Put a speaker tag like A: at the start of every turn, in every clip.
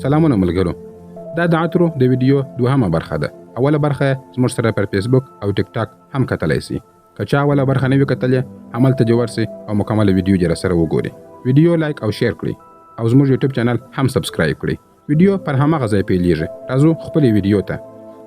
A: سلامونه ملګرو. دا د عطرو د ویډیو دوهمه برخه ده. اوله برخه زموږ سره پر فیسبوک او ټیک ټاک هم کتلای شي. که چا اوله برخه نه وي کتلې، عملته دې ورسي او مکمل ویډیو یې سره وګوري. ویډیو لایک او شیر کړئ او زموږ یوټیوب چینل هم سبسکرایب کړئ. ویډیو پر هماغه ځای پیلېږي. راځو خپل ویډیو ته.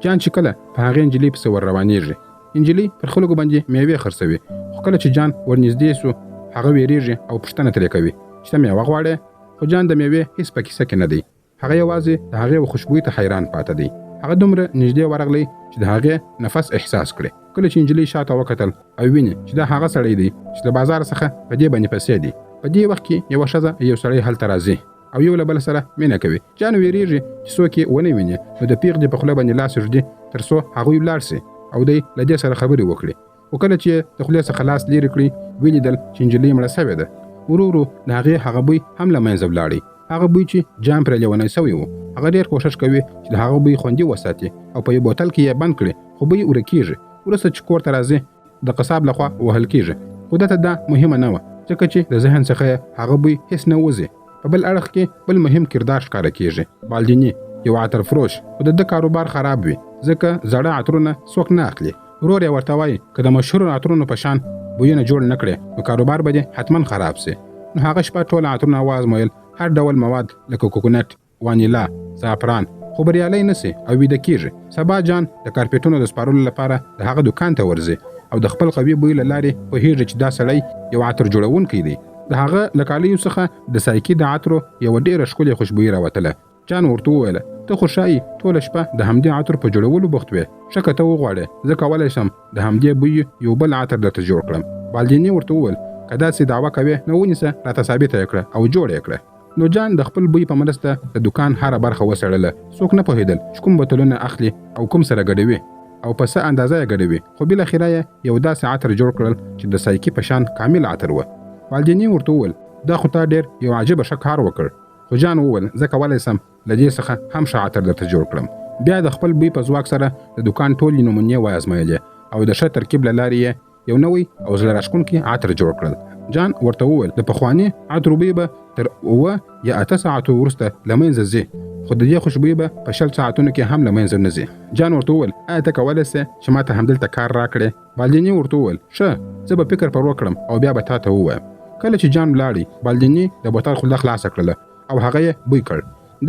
A: جان چې کله په هغې نجلۍ پسې ور روانېږي، نجلۍ پر خلکو باندې میوې خرڅوي، خو کله چې جان ورنږدې سو هغه ویریږي او پوښتنه ترې کوي چې ته میوه غواړې، خو جان د میوې هیڅ په کیسه کې نه دی. هغه یوازې د هغې خوشبویۍ ته حیران پاته دی. هغه دومره نږدې ورغلی چې د هغې نفس احساس کړي. کله چې نجلۍ شاته وکتل او ویني چې دا هغه سړی دی چې د بازار څخه په دې باندې پیسې دي. په دې وخت کې یوه ښځه یو سړی هلته راځي او یو له بل سره مینه کوي. جان ویریږي چې څوک یې ونه ویني، نو د پیغلې په خوله باندې لاس ږدي تر څو هغوی ولاړ سي او دی له دې سره خبرې وکړي. خو کله چې د خولې څخه لاس لرې کړي، ولیدل چې نجلۍ مړه سوې ده. ورو ورو د هغې هغه بوی هم له منځه ولاړی. هغه بوی چې جان پرې لیونی سوی و. هغه ډېر کوښښ کوي چې د هغه بوی خوندي وساتي او په یو بوتل کې یې بند کړي، خو بوی ورکېږي. وروسته چې کور ته راځي، د قصاب لخوا وهل کېږي. خو دته دا مهمه نه وه، ځکه چې د ذهن څخه هغه بوی هیڅ نه وځي. په بل اړخ کې بل مهم کردار ښکاره کېږي. بالدیني یو عطر فروش، خو د ده کاروبار خراب وي، ځکه زړه عطرونه څوک نه اخلي. ورور یې ورته وایي که د مشهورو عطرونو په شان بویونه جوړ نه کړې، نو کاروبار به دې حتما خراب سي. نو هغه شپه ټول عطرونه وازمویل، هر ډول مواد لکه کوکونټ، وانیلا، زعفران، خو بریالی نه سي او ویده کېږي. سبا جان د کارپېټونو د سپارلو لپاره د هغه دوکان ته ورځي او د خپل قوي بوی له لارې پوهېږي چې دا سړی یو عطر جوړونکی دی. د هغه له کالیو څخه د سایکي د عطرو یوه ډېره ښکلې خوشبویي راوتله. جان ورته وویله ته خو ښایي ټوله شپه د همدې عطر په جوړولو بوخت وې. ښه که ته وغواړې، زه کولی شم د همدې بوی یو بل عطر درته جوړ کړم. بالدیني ورته وویل که داسې دعوه کوې، نو ونیسه راته ثابته یې کړه او جوړ یې کړه. نو جان د خپل بوی په مرسته د دوکان هره برخه وڅېړله. څوک نه پوهېدل چې کوم بوتلونه اخلي او کوم سره ګډوي او په څه اندازه یې ګډوي. خو بالاخره یې یو داسې عطر جوړ کړل چې د سایکي په شان کامل عطر و. بالدیني ورته وویل دا خو تا ډېر یو عجیبه ښه کار وکړ. خو جان وویل زه کولی سم له دې څخه هم ښه عطر درته جوړ کړم. بیا د خپل بوی په ځواک سره د دوکان ټولې نمونې وازمویلې او د ښه ترکیب له لارې یې یو نوی او زړه راښکونکی عطر جوړ کړل. جان ورته وویل د پخواني عطرو بوی به تر 7 یا 8 ساعتو وروسته له منځه ځي، خو د دې خوشبویي به په 20 ساعتونو کې هم له منځه نه ځي. جان ورته وویل آیا ته کولی سې چې ما ته همدلته کار راکړې؟ بالدیني ورته وویل ښه، زه به فکر پر وکړم او بیا به تا ته ووایم. کله چې جان ولاړی، بالدیني د بوتل خوله خلاصه کړله او هغه یې بوی کړ.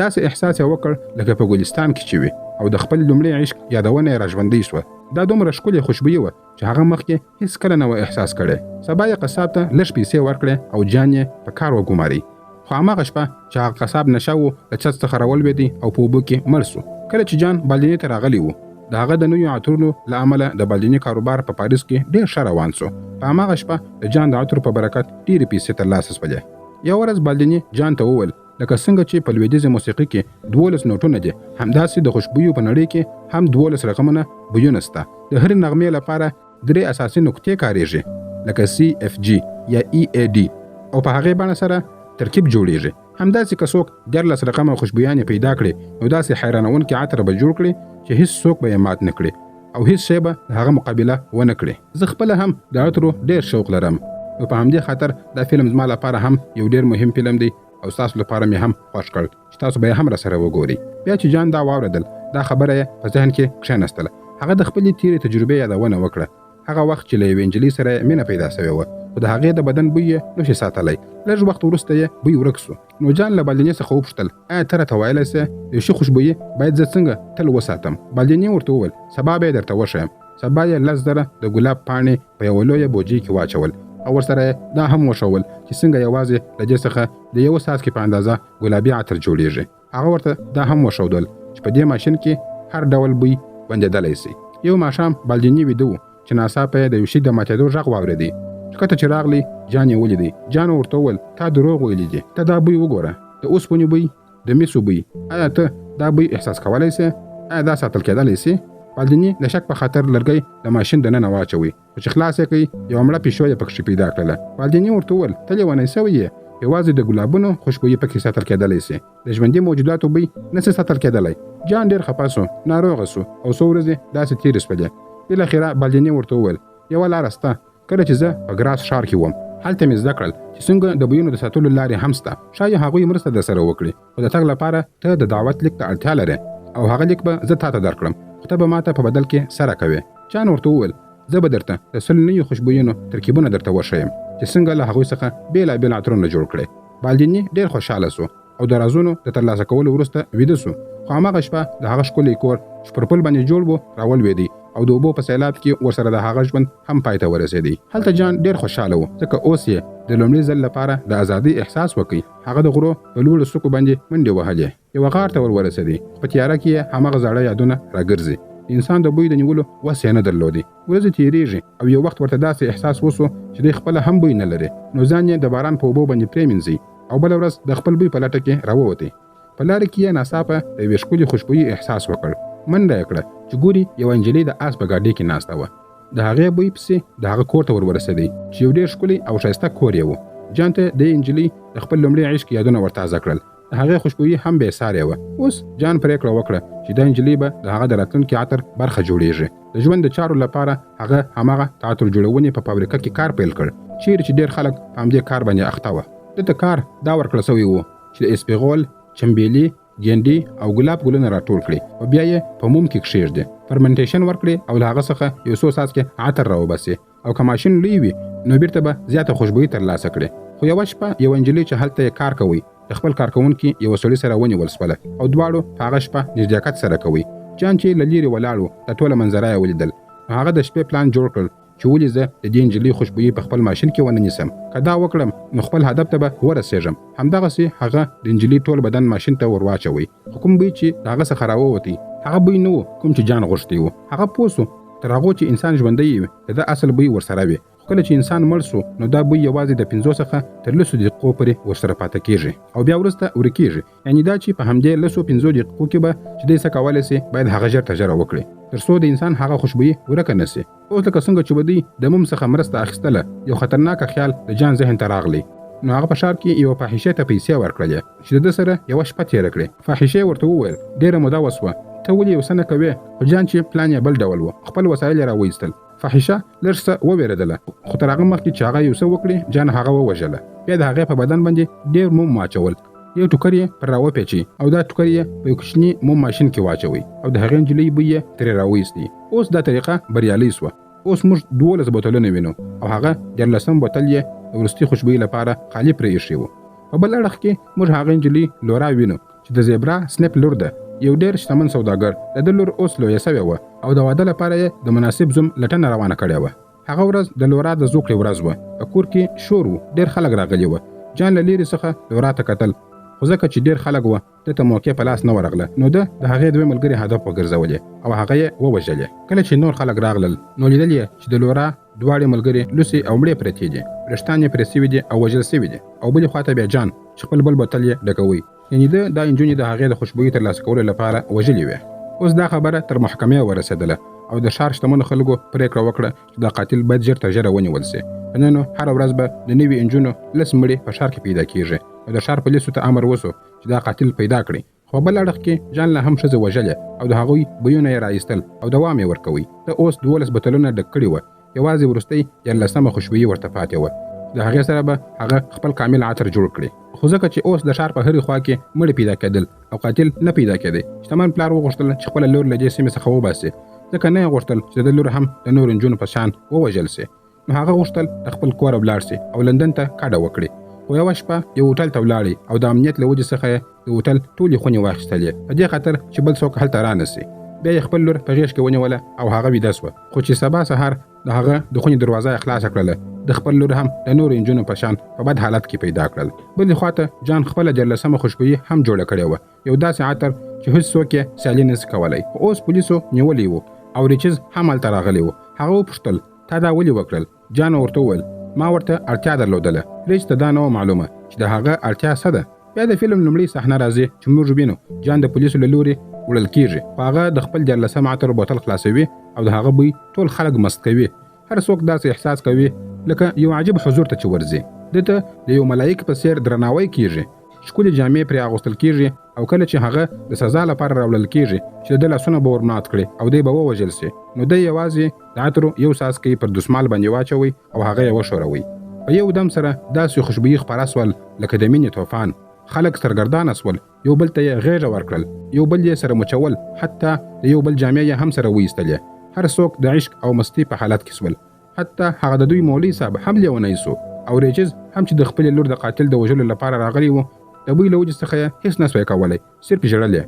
A: داسې احساس یې وکړ لکه په ګلستان کې چې وي او د خپل لومړي عشق یادونه یې راژوندۍ سوه. دا دومره ښکلې خوشبویي وه چې هغه مخکې هیڅ کله نه و احساس کړی. سبا یې قصاب ته لږ پیسې ورکړې او جان یې په کار وګماري. خو هماغه شپه چې هغه قصاب نشه و، له چت څخه راولوېدی او په اوبو کې مړ سو. کله چې جان بالدیني ته راغلی و، د هغه د نویو عطرونو له امله د بالدیني کاروبار په پاریس کې ډېر ښه روان سو. په هماغه شپه د جان د عطرو په برکت ډېرې پیسې ترلاسه سولې. یوه ورځ بالدیني جان ته وویل لکه څنګه چې په لوېدیځې موسیقي کې 12 نوټونه دي، همداسې د خوشبویو په نړۍ کې هم 12 رقمونه بویونه شته. د هرې نغمې لپاره 3 اساسي نقطې کارېږي، لکه CFG یا EAD، او په هغې بڼه سره ترکیب جوړیږي. همداسې که څوک 14 رقمه خوشبویانې پیدا کړي، نو داسې حیرانونکي عطر به جوړ کړي چې هیڅ څوک به یې مات نه کړي او هیڅ شی به د هغه مقابله ونه کړي. زه خپله هم د عطرو ډېر شوق لرم، نو په همدې خاطر دا فلم زما لپاره هم یو ډېر مهم فلم دی او ستاسو لپاره مې هم خوښ کړ چې تاسو به یې هم راسره وګورئ. بیا چې جان دا واورېدل، دا خبره یې په ذهن کې کښېنستله. هغه د خپلې تېرې تجربې یادونه وکړه. هغه وخت چې له یوې نجلۍ سره مینه پیدا سوې وه، خو د هغې د بدن بوی یې نشي ساتلی. لږ وخت وروسته یې بوی ورک سو. نو جان له بالدیني څخه وپوښتل ایا ته راته ویلی سې یو ښه خوشبویي باید زه څنګه تل وساتم؟ بالدیني ورته وویل سبا به یې درته وښیم. سبا یې 10,000 د ګلاب پاڼې په یوه لویه بوجۍ کې واچول او ورسره دا هم وښول چې څنګه یوازې له دې څخه د یوه څاڅکي په اندازه ګلابي عطر جوړیږي. هغه ورته دا هم وښودل چې په دې ماشین کې هر ډول بوی بندېدلی سي. یو ماښام بالدیني ویده و چې ناڅاپه یې د یو شي د ماتېدو غږ واورېدی. ښکته چې راغلی، جان یې ولیدی. جان ورته وویل تا دروغ ویلي دي، ته دا بوی وګوره، د اوسپنې بوی، د مسو بوی. آیا ته دا بوی احساس کولی سې؟ آیا دا ساتل کېدلی سي؟ بالدیني د شک په خاطر لرګی د ماشین دننه واچوي، خو چې خلاص یې کړي یوه مړه پیشو یې پکښې پیدا کړله. بالدیني ورته وویل ته لیونی سوی یې، یوازې د ګلابونو خوشبویي پکې ساتل کېدلی سي، د ژوندي موجوداتو بوی نسي ساتل کېدلی. جان ډېر خفه سو، ناروغه سو او څو ورځې داسې تېرې سولې. بالاخره بالدیني ورته وویل یوه لاره سته. کله چې زه په ګراس ښار کې وم، هلته مې زده کړل چې څنګه د بویونو د ساتلو لارې هم شته. ښایي هغوی مرسته درسره وکړي، خو د تګ لپاره ته د دعوت لیک ته اړتیا لرې او هغه لیک به زه تاته درکړم، خو ته به ماته په بدل کې سره کوې. جان ورته وویل زه به درته د 100 نویو خوشبویونو ترکیبونه درته وښیم چې څنګه له هغوی څخه بېلابېل عطرونه جوړ کړې. بالډیني ډېر خوشحاله سو او د رازونو د ترلاسه کولو وروسته ویده سو. خو هماغه شپه د هغه ښکلی کور چې پر پل باندې جوړ و راولوېدی او د اوبو په سیلاب کې ورسره د هغه ژوند هم پای ته ورسېدی. هلته جان ډېر خوشحاله و ځکه اوس یې د لومړي ځل لپاره د ازادۍ احساس وکړ. هغه د غرو په لوړو څوکو باندې منډې وهلې، یوه غار ته ورسېدی. په تیاره کې یې هماغه زاړه یادونه راګرځي. انسان د بوی د نیولو وس یې نه درلودی. ورځې تېرېږي او یو وخت ورته داسې احساس وسو چې دی خپله هم بوی نه لري، نو ځان یې د باران په اوبو باندې پرېمینځي او بله ورځ د خپل بوی په لټه کې راووتی. په لارې کې یې ناڅاپه د یوې ښکلې خوشبویي احساس وکړ. منډه یې کړه چې ګوري یوه نجلۍ د آس په ګاډۍ کې ناسته وه. د هغې بوی پسې د هغه کور ته ورسېدی چې یو ډېر ښکلی او ښایسته کور یې و. جان ته د نجلۍ د خپل لومړي عشق یادونه ورتازه کړل. د هغې خوشبویي هم بې سارې وه. اوس جان پرېکړه وکړه چې دا نجلۍ به د هغه د راتلونکي عطر برخه جوړېږي. د ژوند د چارو لپاره هغه هماغه د عطر جوړونې په فابریکه کې کار پیل کړ، چیرې چې ډېر خلک په همدې کار باندې اخته وه. دته کار دا ورکړل سوی و چې د اسپیغول، چمبیلي، ګینډي او ګلاب ګلونه راټول کړي او بیا یې په موم کې کښېږدي، فرمنټیشن ورکړي او له هغه څخه یو څو څاڅکي عطر راوباسي او که ماشین لوی وي نو بیرته به زیاته خوشبویي ترلاسه کړي. خو یوه شپه یوه نجلۍ چې هلته یې کار کوي د خپل کارکوونکي یوه سړي سره ونیول سوله او دواړو په هغه شپه نزدېکت سره کوي. جان چې له لرې ولاړ و د ټوله منظره یې ولیدل، نو هغه د شپې پلان جوړ کړل چې ولې زه د دې نجلۍ خوشبویي په خپل ماشین کې ونه نیسم. که دا وکړم نو خپل هدف ته به ورسېږم. همدغسې هغه د نجلۍ ټول بدن ماشین ته ور واچوي، خو کوم بوی چې د هغه څخه راووتی هغه بوی نه و کوم چې جان غوښتی و. هغه پوه سو تر هغو چې انسان ژوندی وي د ده اصل بوی ورسره وي، خو کله چې انسان مړ سو نو دا بوی یوازې د 5 څخه تر 10 دقیقو پورې ورسره پاته کېږي او بیا وروسته ورکېږي. یعنې دا چې په همدې 10-15 دقیقو کې به چې دی څه کولی سي باید هغه ژر تر ژره وکړي تر څو د انسان هغه خوشبویي ورکه نه سي. اوس لکه څنګه چې به دوی د موم څخه مرسته اخیستله، یو خطرناکه خیال د جان ذهن ته راغلی. نو هغه په ښار کې یوه فاحشې ته پیسې ورکړلې چې د ده سره یوه شپه تېره کړې. فاحشې ورته وویل ډېره موده وسوه، ته ولې یو څه نه کوې؟ خو جان چې پلان یې بل ډول و، خپل وسایل یې راوایستل. فاحشه لږ څه ووېرېدله، خو تر هغه مخکې چې هغه یو څه وکړي جان هغه ووژله. بیا د هغې په بدن باندې ډېر موم واچول، یو ټوکر یې پر راوپیچي او دا ټوکر یې په یو کوچني موم ماشین کې واچوي او د هغې نجلۍ بوی یې ترې راوایستی. اوس دا طریقه بریالۍ سوه. اوس موږ 12 بوتلونه وینو او هغه 14 بوتل یې د وروستي خوشبویي لپاره خالي پرې ایښی و. په بل اړخ کې موږ هغه نجلۍ لورا وینو چې د زیبرا سنیپ لور ده، یو ډېر شتمن سوداګر. د ده لور اوس لویه سوې وه او د واده لپاره یې د مناسب زوم لټنه روانه کړې وه. هغه ورځ د لورا د زوکړې ورځ وه. په کور کې شور و، ډېر خلک راغلي وه. جان له لرې څخه لورا ته کتل، خو ځکه چې ډېر خلک وه ده ته موقع په لاس نه ورغله، نو ده د هغې 2 ملګري هدف وګرځولې او هغه یې ووژلې. کله چې نور خلک راغلل نو لیدل یې چې د لورا دواړې ملګرې لوسې او مړې پرتې دي، وریښتان یې پرې سوي دي او وژل سوي دي، او بلې خواته بیا جان چې خپل بل بوتل یې ډکوي. یعنې ده دا نجونې د هغې د خوشبویي ترلاسه کولو لپاره وژلې وې. اوس دا خبره تر محکمې ورسېدله او د ښار شتمنو خلکو پرېکړه وکړه چې دا قاتل باید ژر تر ژره ونیول سي. په نن هره ورځ به د نوي نجونو 10 مړې په ښار کې پیدا کېږي او د ښار پولیسو ته امر وسو چې دا قاتل پیدا کړي. خو بل اړخ کې جان له هم ښځې وژلې او د هغوی بویونه یې راایستل او دوام یې ورکوي. ته اوس 12 بوتلونه ډک کړي وه، یوازې وروستۍ 14مه خوشبویي ورته پاتې وه. د هغې سره به هغه خپل کامل عطر جوړ کړي. خو ځکه چې اوس د ښار په هرې خوا کې مړي پیدا کېدل او قاتل نه پیدا کېدی، شتمن پلار وغوښتل چې خپله لور له دې سیمې څخه وباسي، ځکه نه یې غوښتل چې د لور هم د نورو نجونو په شان ووژل سي. نو هغه غوښتل د خپل کوره ولاړ سي او لندن ته کډه وکړي. خو یوه شپه یو هوټل ته ولاړی او د امنیت له وجې څخه یې د هوټل ټولې خونې واخیستلې په دې خاطر چې بل څوک هلته رانه سي. بیا یې خپل لور په غېږ کې ونیوله او هغه ویده سوه. خو چې سبا سهار د هغه د خونې دروازه یې خلاصه کړله، د خپل لور هم د نورو نجونو په شان په بد حالت کې پیدا کړل. بلې خواته جان خپله 14مه خوشبویي هم جوړه کړې وه، یو داسې عطر چې هیڅ څوک یې سیالي نسي کولی. خو اوس پولیسو نیولی و او ریچز هم هلته راغلی و. هغه وپوښتل تا دا ولې وکړل؟ جان ورته وویل ما ورته اړتیا درلودله. ریچ ته دا نه وه معلومه چې د هغه اړتیا څه ده. بیا د فلم لومړۍ صحنه راځي چې موږ وینو جان د پولیسو له لورې وړل کېږي. خو هغه د خپل 14 عطر بوتل خلاصوي او د هغه بوی ټول خلک مست کوي. هر څوک داسې احساس کوي لکه یو عجیب حضور ته چې ورځي. دته د یو ملایک په څېر درناوی کېږي. ښکلې جامې پرې اغوستل کېږي او کله چې هغه د سزا لپاره راوړل کېږي چې د ده لاسونه به ورمات کړي او دی به ووژل سي، نو دی یوازې د عطرو یو څاڅکی پر دسمال باندې واچوي او هغه یې وښوروي. په یو دم سره داسې خوشبويي خپاره سول لکه د مینې طوفان. خلک سرګردانه سول، یو بل ته یې غېږه ورکړل، یو بل یې سره مچول، حتی د یو بل جامې یې هم سره وایستلې. هر څوک د عشق او مستی په حالت کې سول. حتی هغه د دوی مولوي صاحب هم لیونی سو او ریجز هم چې د خپلې لور د قاتل د وژلو لپاره راغلی و، د بوی له وجې څخه یې هېڅ نه سوی کولی، صرف ژړل.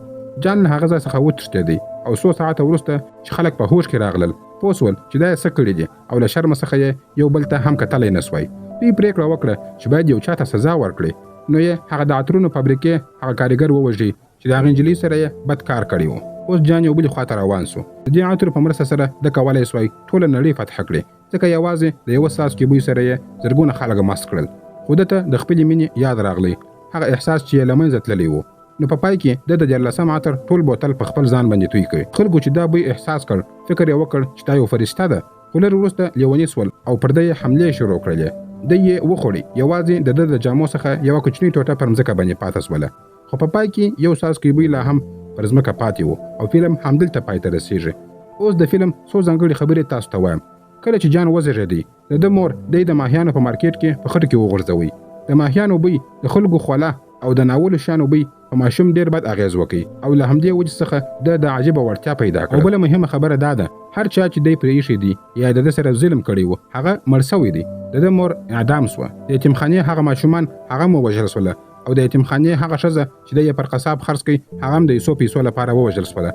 A: جان له هغه ځای څخه وتښتېدی او څو ساعته وروسته چې خلک په هوش کې راغلل پوه سول چې دا یې څه کړي دي او له شرمه څخه یې یو بل ته هم کتلی نه سوی. دوی پرېکړه وکړه چې باید یو چا ته سزا ورکړي. نو یې هغه د عطرونو فابریکې هغه کارګر ووژي چې د هغې نجلۍ سره یې بد کار کړی و. اوس جان یو بلې خواته روان سو. د دې عطرو په مرسته سره د کولی سوی ټوله نړۍ فتح کړي، ځکه یوازې د یوه څاڅکي بوی سره یې زرګونه خلک مست کړل. خو ده ته د خپلې مینې یاد راغلی، هغه احساس چې یې له منځه تللی و. نو په پای کې د 14 عطر ټول بوتل په خپل ځان باندې توی کړ. خلکو چې دا بوی احساس کړ فکر یې وکړ چې دا یو فرشته ده. خو لږ وروسته لیوني سول او پر ده یې حملې شروع کړلې. ده یې وخوړې، یوازې د جامو څخه یوه کوچنۍ ټوټه پر مځکه باندې پاته سوله. خو په پای کې یو څاڅکی بوی لا هم پر ځمکه پاتې و او فلم همدلته پای ته رسیږي. اوس د فلم څو ځانګړې خبرې تاسو ته وایم. کله چې جان وزېږېدی، د ده مور د ماهیانو په مارکیټ کې په خټو کې وغورځوي. د ماهیانو بوی د خلکو خوله او د ناولو شانو بوی په ماشوم ډېر بد اغېز وکړي او له همدې وجې څخه د عجیبه وړتیا پیدا کړه. او بله مهمه خبره دا ده، هر چا چې دی پرې ایښی دی یا د ده سره ظلم کړی و هغه مړ سوی دی. د ده مور اعدام سوه. د یتیمخانې هغه ماشومان هغه هم ووژل سوله او د یتیمخانې هغه ښځه چې دی یې پر قصاب خرڅ کړي هغه هم د 100 پیسو لپاره ووژل سوله.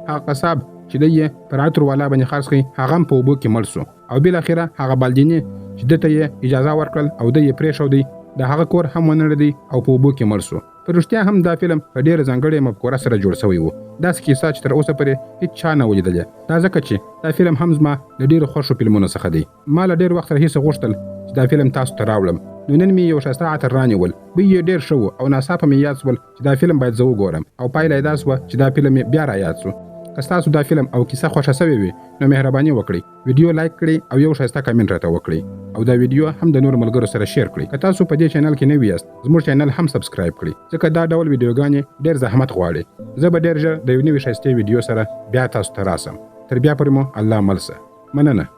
A: هغه قصاب چې دی یې پر عطر والا باندې خرڅ کړي هغه هم په اوبو کې مړ سو. او بالاخره هغه بالدیني چې ده ته یې اجازه ورکړل او دی یې پرېښودی، د هغه کور هم ونړېدی او په اوبو کې مړ سو. په رښتیا هم دا فلم په ډېره ځانګړې مفکوره سره جوړ شوی و. داسې کیسه چې تر اوسه پورې هېڅ چا نه و لیدلې. دا ځکه چې دا فلم هم زما له ډېرو خوښو فلمونو څخه دی. ما له ډېر وخت راهیسې غوښتل چې دا فلم تاسو ته راوړم. نو نن مې یو ښایسته عطر رانیول، بوی یې ډېر ښه و او ناڅاپه مې یاد سول چې دا فلم باید زه وګورم او پایله یې دا سوه چې دا فلم مې بیا رایاد سو. که ستاسو دا فلم او کیسه خوښه سوې وي نو مهرباني وکړئ ویډیو لایک کړئ او یو ښایسته کمنټ راته وکړئ او دا ویډیو هم د نورو ملګرو سره شیر کړئ. که تاسو په دې چینل کې نوي یاست زموږ چینل هم سبسکرایب کړئ، ځکه دا ډول ویډیوګانې ډېر زحمت غواړي. زه به ډېر ژر د یو نوي ښایستې ویډیو سره بیا تاسو ته راسم. تر بیا پورې مو الله مل شه. مننه.